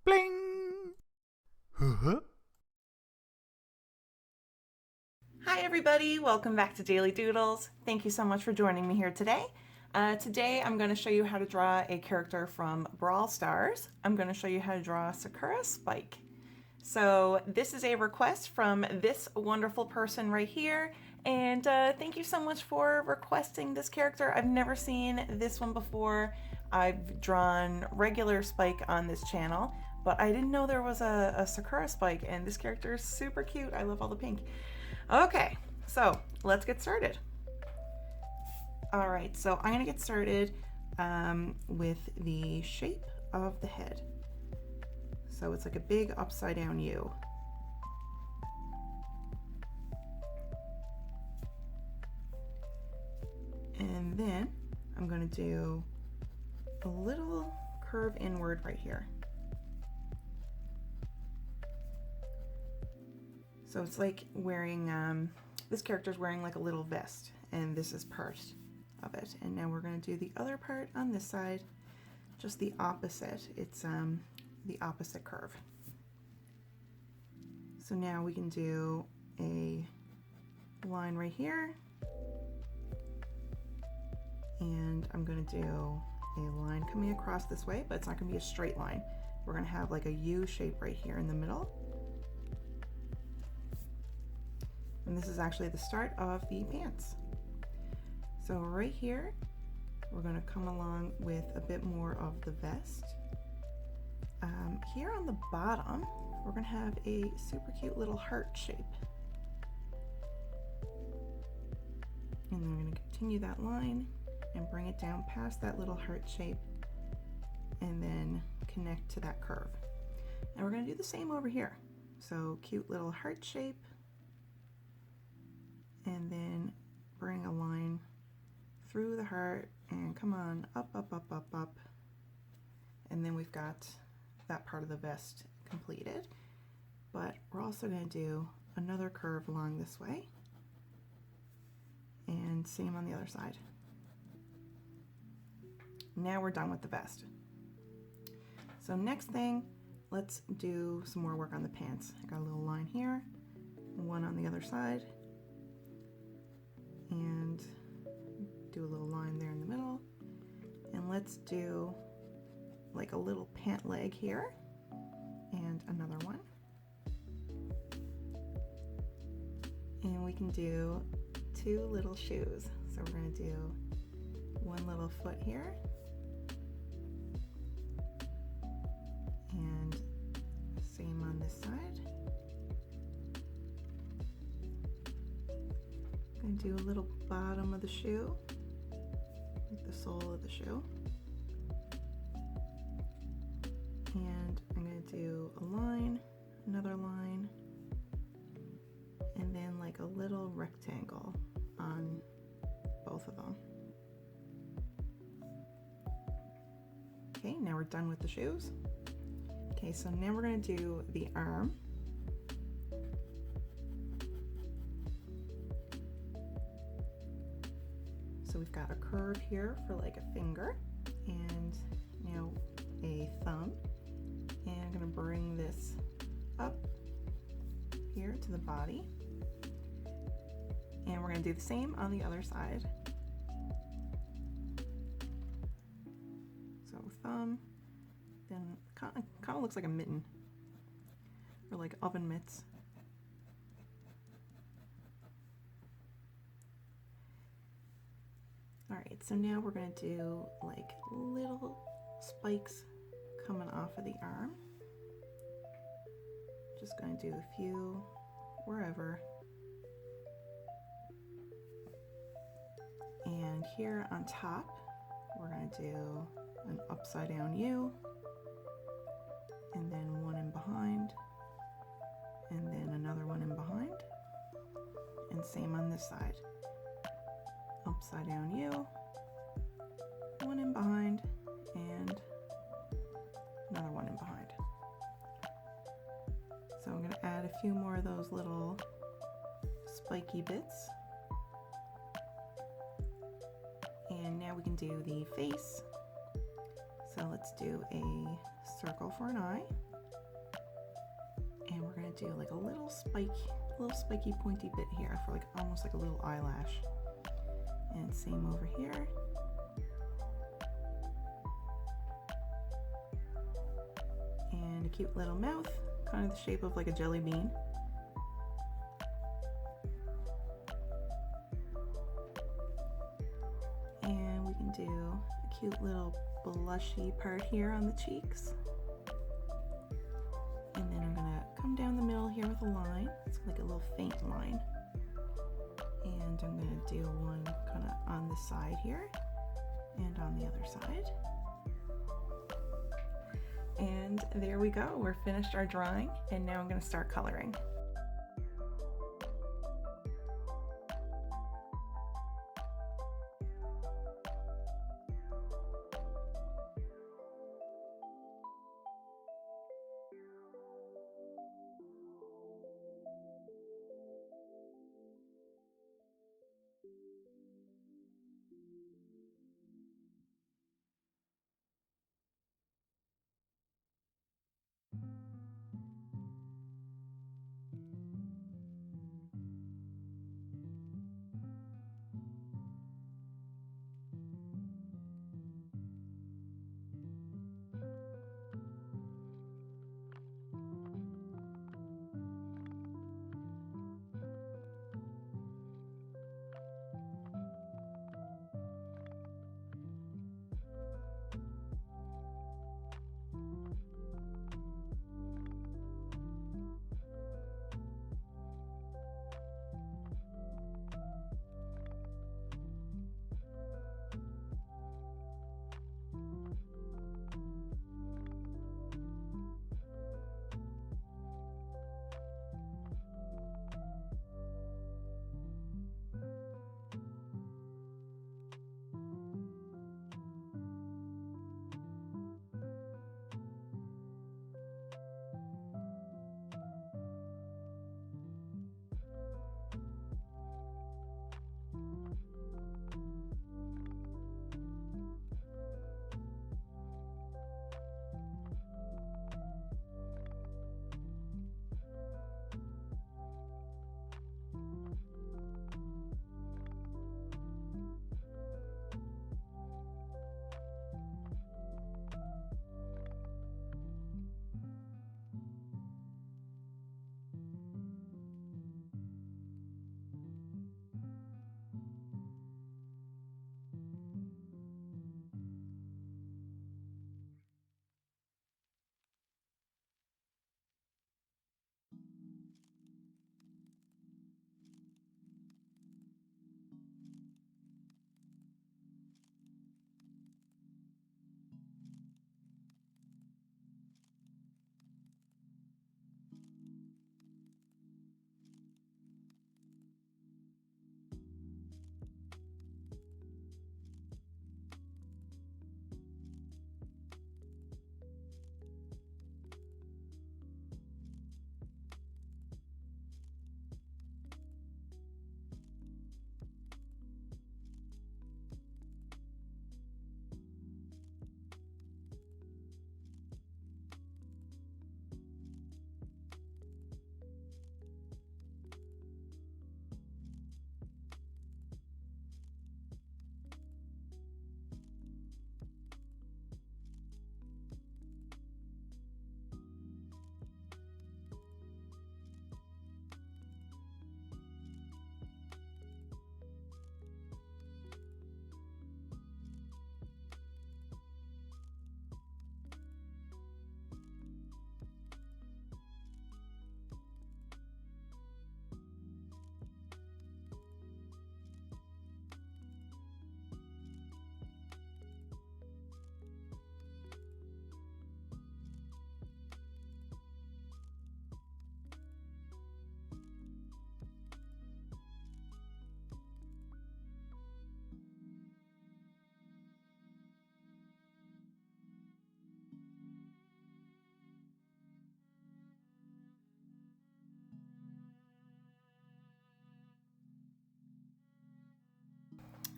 Bling! Huh? Hi everybody, welcome back to Daily Doodles. Thank you so much for joining me here today. Today I'm going to show you how to draw a character from Brawl Stars. I'm going to show you how to draw Sakura Spike. So this is a request from this wonderful person right here, and thank you so much for requesting this character. I've never seen this one before. I've drawn regular Spike on this channel, but I didn't know there was a Sakura Spike, and this character is super cute. I love all the pink. Okay, so let's get started. All right, so I'm gonna get started with the shape of the head. So it's like a big upside down U. And then I'm gonna do a little curve inward right here. So it's like wearing, this character's wearing like a little vest, and this is part of it. And now we're gonna do the other part on this side, just the opposite. It's the opposite curve. So now we can do a line right here, and I'm gonna do a line coming across this way, but it's not gonna be a straight line. We're gonna have like a U shape right here in the middle. And this is actually the start of the pants. So right here, we're gonna come along with a bit more of the vest. Here on the bottom, we're gonna have a super cute little heart shape. And then we're gonna continue that line and bring it down past that little heart shape and then connect to that curve. And we're gonna do the same over here. So cute little heart shape, and then bring a line through the heart and come on up, up, up, up, up. And then we've got that part of the vest completed. But we're also going to do another curve along this way, and same on the other side. Now we're done with the vest. So next thing, let's do some more work on the pants. I got a little line here, one on the other side, and do a little line there in the middle. And let's do like a little pant leg here and another one. And we can do two little shoes. So we're going to do one little foot here and same on this side. I'm going to do a little bottom of the shoe, like the sole of the shoe. And I'm going to do a line, another line, and then like a little rectangle on both of them. Okay, now we're done with the shoes. Okay, so now we're going to do the arm. So we've got a curve here for like a finger, and now a thumb. And I'm going to bring this up here to the body. And we're going to do the same on the other side. So thumb, then kind of looks like a mitten, or like oven mitts. All right, so now we're going to do like little spikes coming off of the arm. Just going to do a few wherever. And here on top, we're going to do an upside down U, and then one in behind, and then another one in behind, and same on this side. Upside down U, one in behind, and another one in behind. So I'm going to add a few more of those little spiky bits. And now we can do the face. So let's do a circle for an eye. do like a little spiky pointy bit here for like almost like a little eyelash. And same over here. And a cute little mouth, kind of the shape of like a jelly bean. And we can do a cute little blushy part here on the cheeks. And then I'm gonna come down the middle here with a line. It's like a little faint line. And I'm gonna do one kind of on this side here and on the other side. And there we go, we're finished our drawing, and now I'm gonna start coloring.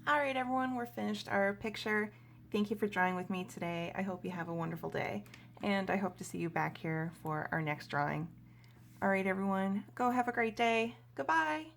All right, everyone, we're finished our picture. Thank you for drawing with me today. I hope you have a wonderful day, and I hope to see you back here for our next drawing. All right, everyone, go have a great day. Goodbye.